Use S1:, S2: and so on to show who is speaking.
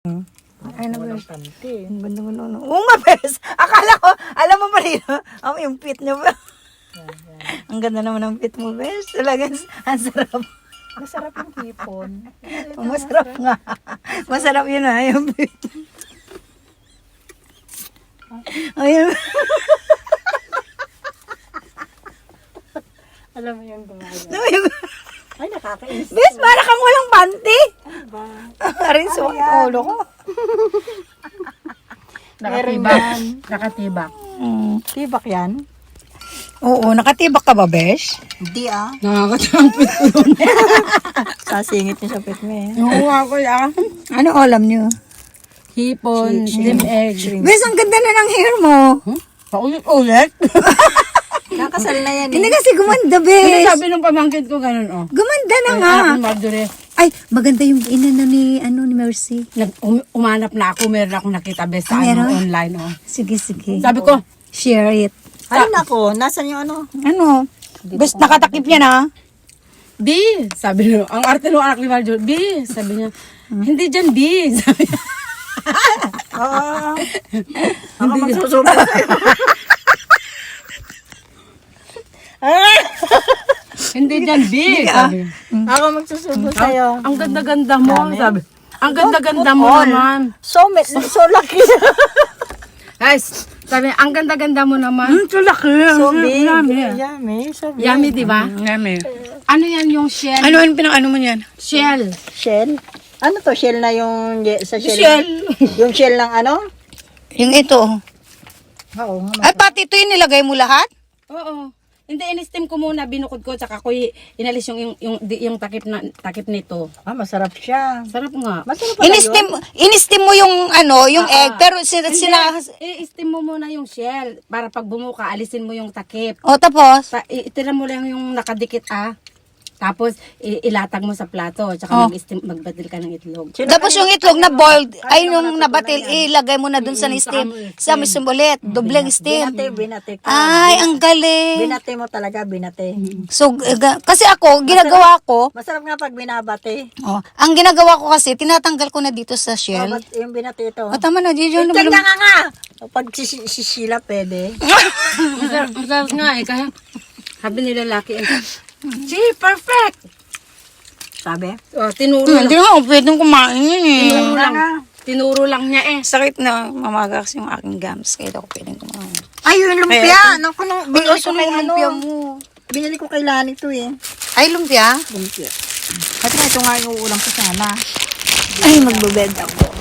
S1: Ay,
S2: Walang panty.
S1: Oo nga, bes. Akala ko, alam mo pa rin, yung pit niyo ba? Ang ganda naman ng pit mo, bes. Talagang, ang sarap.
S2: Masarap yung hipon.
S1: Masarap nga. Masarap yun yung pit. Ayun.
S2: Alam mo yung gumaya. Ay, nakakainis.
S1: Bes, para kang walang panty.
S2: Ano ba?
S1: Arin so, ulo ko.
S2: Nakatibak. Nakatibak.
S1: Tibak yan? Oo, nakatibak ka ba, Besh?
S2: Hindi ah.
S1: Nakakatampit ko yun. Sasingit niya sa pit mo eh.
S2: Oo ako lang.
S1: Ano alam niyo?
S2: Hipon, steam egg.
S1: Besh, ang ganda na ng hair mo.
S2: Paulit-ulit? Nakasal na yan
S1: Hindi kasi gumanda,
S2: Hindi
S1: Besh.
S2: sabi nung pamangkin ko ganun oh.
S1: Gumanda na nga.
S2: Aking Marjorie.
S1: Ay, maganda yung inano ni Mercy.
S2: Umanap na ako, meron akong nakita best sa
S1: Meron?
S2: online oh.
S1: Sige, sige.
S2: Sabi ko,
S1: Share it.
S3: Ay nako, nasan yung ano?
S1: Ano? Besh, nakatakip yan ha?
S2: B, sabi niya, ang arte ng anak ni Marjorie, B, sabi niya, hindi dyan B, sabi niya.
S3: Oo. Ako magsusubo sa'yo.
S2: Hindi dyan B, sabi niya.
S3: Ako magsusubo sa'yo.
S2: Ang ganda-ganda mo, sabi. Ang ganda-ganda mo naman.
S3: So lucky.
S2: Guys, sabi, ang ganda-ganda mo naman.
S1: Ito laki.
S3: So big.
S2: Yummy.
S3: Yummy. So big.
S2: Yummy, di ba?
S1: Yummy.
S2: Ano yan yung shell?
S1: Ano yung pinang-ano mo yan?
S2: Shell.
S3: Shell? Ano to? Shell na yung sa shell?
S2: Shell.
S3: Yung shell ng ano?
S1: Yung ito.
S3: Oo.
S1: Ay, pati ito yung nilagay mo lahat?
S2: Oo. Hindi, in-steam ko muna, binukod ko, tsaka ko inalis yung takip nito.
S3: Ah, masarap siya.
S2: Sarap nga.
S3: Masarap pala yun.
S1: In-steam mo yung yung egg, pero
S2: I-steam mo muna yung shell para pag bumuka, alisin mo yung takip.
S1: O, tapos?
S2: Itira mo lang yung nakadikit Tapos ilatag mo sa plato, tsaka magbadil ka ng itlog.
S1: Tapos yung itlog na boiled, ay yung nabatil, ilagay mo na dun sa steam. Sa mismo ulit, dobleng steam.
S3: Binate ka.
S1: Ay, ang galing.
S3: Binate mo talaga, binate.
S1: So, kasi ako, ginagawa ko,
S3: Masarap nga pag binabate.
S1: ang ginagawa ko kasi, tinatanggal ko na dito sa shell.
S3: Yung binate ito.
S1: O, tama na, Diyon.
S3: Tingnan nga. Pag sisila, pwede.
S2: Masarap nga kaya sabi nila laki, gee, perfect!
S3: Sabi?
S2: Tinuro
S1: Hindi nga, pwedeng kumain yun eh.
S2: Tinuro lang niya
S1: Sakit na mamagas yung aking gums, kaya ako pwedeng kumain.
S3: Ay, yung lumpia. Naku, binili
S1: Binuso
S3: ko
S1: na
S3: kay
S1: yung
S3: ano.
S1: lumpia mo.
S3: Binili ko kay Lani to eh.
S1: Ay, lumpia?
S3: Lumpia. Kasi ito nga yung ulam ko sana.
S1: Ay, magbabed ako.